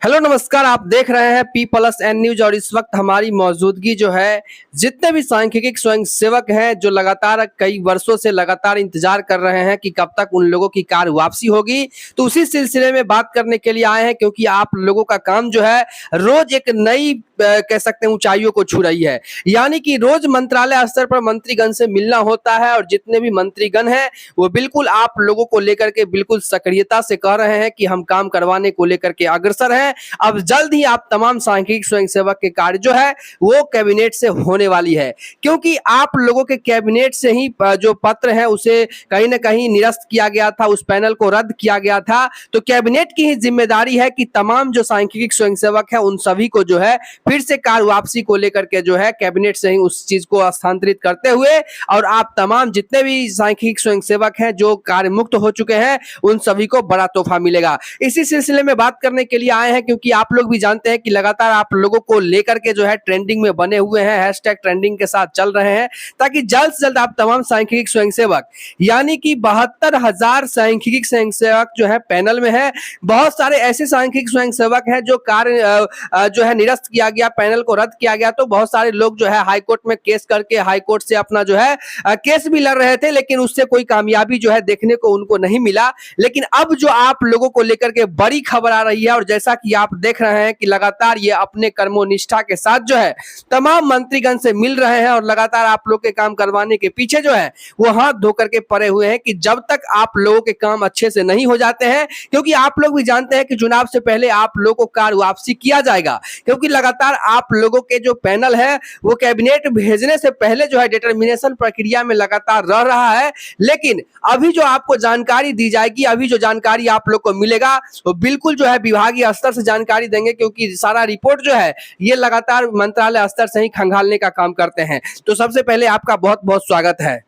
Hello नमस्कार, आप देख रहे हैं पी प्लस एन न्यूज और इस वक्त हमारी मौजूदगी जो है जितने भी सांख्यिकी स्वयं सेवक हैं जो लगातार कई वर्षों से लगातार इंतजार कर रहे हैं कि कब तक उन लोगों की कार वापसी होगी। तो उसी सिलसिले में बात करने के लिए आए हैं क्योंकि आप लोगों का काम जो है रोज एक नई कह सकते हैं ऊंचाइयों को छू रही है। यानी कि रोज मंत्रालय स्तर पर मंत्रीगण से मिलना होता है और जितने भी मंत्रीगण हैं वो बिल्कुल आप लोगों को लेकर के बिल्कुल सक्रियता से कह रहे हैं कि हम काम करवाने को लेकर के अग्रसर हैं। अब जल्द ही आप तमाम सांख्यिकी स्वयंसेवक के कार्य जो है वो कैबिनेट से होने वाली है, क्योंकि आप लोगों के कैबिनेट से ही जो पत्र है उसे कहीं ना कहीं निरस्त किया गया था, उस पैनल को रद्द किया गया था। तो कैबिनेट की ही जिम्मेदारी है कि तमाम जो सांख्यिकी स्वयंसेवक है उन सभी को जो है फिर से कार वापसी को लेकर के जो है कैबिनेट से ही उस चीज को हस्तांतरित करते हुए और आप तमाम जितने भी सांख्यिकी स्वयंसेवक हैं जो कार्य मुक्त हो चुके हैं उन सभी को बड़ा तोहफा मिलेगा। इसी सिलसिले में बात करने के लिए आए हैं क्योंकि आप लोग भी जानते हैं कि लगातार आप लोगों को लेकर के जो है ट्रेंडिंग में बने हुए हैं, हैशटैग ट्रेंडिंग के साथ चल रहे हैं, ताकि जल्द से जल्द आप तमाम सांख्यिकी स्वयंसेवक यानी कि 72,000 सांख्यिकी स्वयंसेवक जो है पैनल में है। बहुत सारे ऐसे सांख्यिकी स्वयंसेवक हैं जो कार्य जो है निरस्त किया गया, पैनल को रद्द किया गया। तो बहुत सारे लोग जो है हाईकोर्ट में केस करके हाईकोर्ट से अपना जो है केस भी लड़ रहे थे, लेकिन उससे कोई कामयाबी जो है देखने को उनको नहीं मिला। लेकिन अब जो आप लोगों को लेकर के बड़ी खबर आ रही है और जैसा कि आप देख रहे हैं कि लगातार ये अपने कर्मोनिष्ठा के साथ जो है तमाम मंत्रीगण से मिल रहे हैं और लगातार आप लोग के काम करवाने के पीछे जो है वो हाथ धो करके पड़े हुए हैं कि जब तक आप लोगों के काम अच्छे से नहीं हो जाते हैं, क्योंकि आप लोग भी जानते हैं कि चुनाव से पहले आप लोगों को कार वापसी किया जाएगा, क्योंकि लगातार आप लोगों के जो पैनल है वो कैबिनेट भेजने से पहले जो है डिटर्मिनेशन प्रक्रिया में लगातार रह रहा है। लेकिन अभी जो आपको जानकारी दी जाएगी, अभी जो जानकारी आप लोग को मिलेगा वो बिल्कुल जो है विभागीय स्तर से जानकारी देंगे, क्योंकि सारा रिपोर्ट जो है ये लगातार मंत्रालय स्तर से ही खंगालने का काम करते हैं। तो सबसे पहले आपका बहुत बहुत स्वागत है।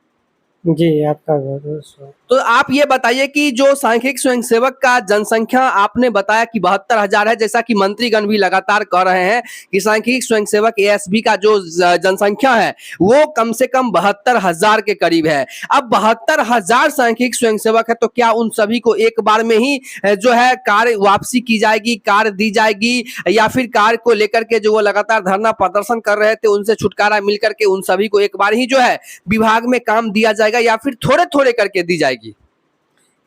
जी, आपका बहुत-बहुत स्वागत। तो आप ये बताइए कि जो सांख्यिकी स्वयंसेवक का जनसंख्या आपने बताया कि 72,000 है, जैसा कि मंत्रीगण भी लगातार कह रहे हैं कि सांख्यिकी स्वयंसेवक एएसबी का जो जनसंख्या है वो कम से कम 72,000 के करीब है। अब 72,000 सांख्यिकी स्वयंसेवक है तो क्या उन सभी को एक बार में ही जो है कार वापसी की जाएगी, कार दी जाएगी, या फिर कार को लेकर के जो वो लगातार धरना प्रदर्शन कर रहे थे उनसे छुटकारा मिल करके उन सभी को एक बार ही जो है विभाग में काम दिया जाएगा, या फिर थोड़े थोड़े करके दी जाएगी?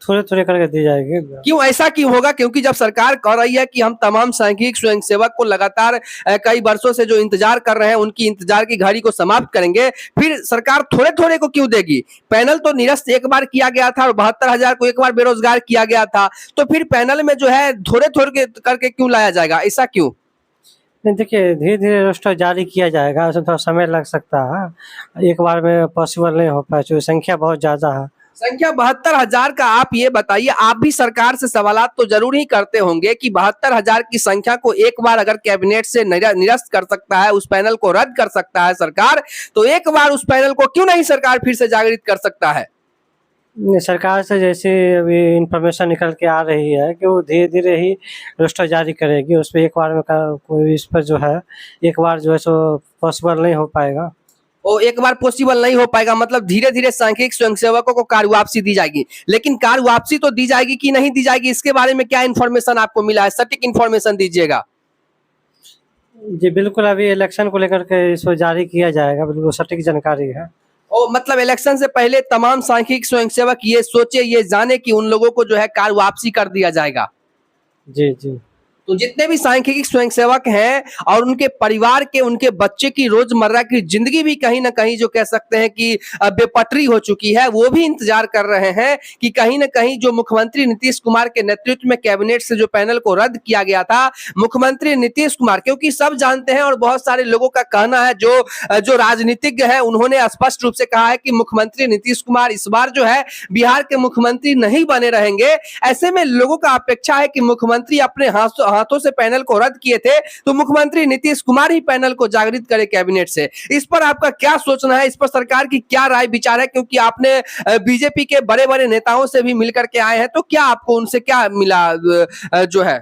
थोड़े-थोड़े करके दी जाएगी। क्यों ऐसा क्यों होगा? क्योंकि जब सरकार कह रही है कि हम तमाम सांख्यिकी स्वयंसेवक को लगातार कई वर्षों से जो इंतजार कर रहे हैं उनकी इंतजार की घड़ी को समाप्त करेंगे, फिर सरकार थोड़े थोड़े को क्यों देगी? पैनल तो निरस्त एक बार किया गया था और 72,000 को एक बार बेरोजगार किया गया था, तो फिर पैनल में जो है थोड़े थोड़े करके क्यों लाया जाएगा? ऐसा क्यों? नहीं, देखिए धीरे-धीरे रोस्टर जारी किया जाएगा, उसमें थोड़ा समय लग सकता है। एक बार में पॉसिबल नहीं हो पाए क्योंकि संख्या बहुत ज़्यादा है। संख्या 72,000 का आप ये बताइए, आप भी सरकार से सवालात तो जरूर ही करते होंगे कि 72,000 की संख्या को एक बार अगर कैबिनेट से निरस्त कर सकता है, उस पैनल को रद्द कर सकता है सरकार, तो एक बार उस पैनल को क्यों नहीं सरकार फिर से जागृत कर सकता है? सरकार से जैसे अभी इन्फॉर्मेशन निकल के आ रही है कि वो धीरे-धीरे ही रोस्टर जारी करेगी, उसपे एक बार में कोई इस पर जो है एक बार जो है सो पॉसिबल नहीं हो पाएगा। वो एक बार पॉसिबल नहीं हो पाएगा, मतलब धीरे धीरे सांख्यिकी स्वयंसेवकों को कार वापसी दी जाएगी। लेकिन कार वापसी तो दी जाएगी कि नहीं दी जाएगी, इसके बारे में क्या इन्फॉर्मेशन आपको मिला है? सटीक इन्फॉर्मेशन दीजिएगा। जी, बिल्कुल अभी इलेक्शन को लेकर के इसको जारी किया जाएगा, बिल्कुल सटीक जानकारी है। ओ मतलब इलेक्शन से पहले तमाम सांख्यिकी स्वयंसेवक ये सोचे, ये जाने कि उन लोगों को जो है कार वापसी कर दिया जाएगा। जी, जी। तो जितने भी सांख्यिकी स्वयंसेवक हैं और उनके परिवार के, उनके बच्चे की रोजमर्रा की जिंदगी भी कहीं ना कहीं जो कह सकते हैं कि बेपटरी हो चुकी है, वो भी इंतजार कर रहे हैं कि कहीं ना कहीं जो मुख्यमंत्री नीतीश कुमार के नेतृत्व में कैबिनेट से जो पैनल को रद्द किया गया था, मुख्यमंत्री नीतीश कुमार, क्योंकि सब जानते हैं और बहुत सारे लोगों का कहना है जो राजनीतिज्ञ है उन्होंने स्पष्ट रूप से कहा है कि मुख्यमंत्री नीतीश कुमार इस बार जो है बिहार के मुख्यमंत्री नहीं बने रहेंगे। ऐसे में लोगों का अपेक्षा है कि मुख्यमंत्री अपने हाथों से पैनल को रद्द किए थे, तो मुख्यमंत्री नीतीश कुमार ही पैनल को जागृत करे कैबिनेट से। इस पर आपका क्या सोचना है? इस पर सरकार की क्या राय विचार है? क्योंकि आपने बीजेपी के बड़े बड़े नेताओं से भी मिलकर के आए हैं, तो क्या आपको उनसे क्या मिला जो है?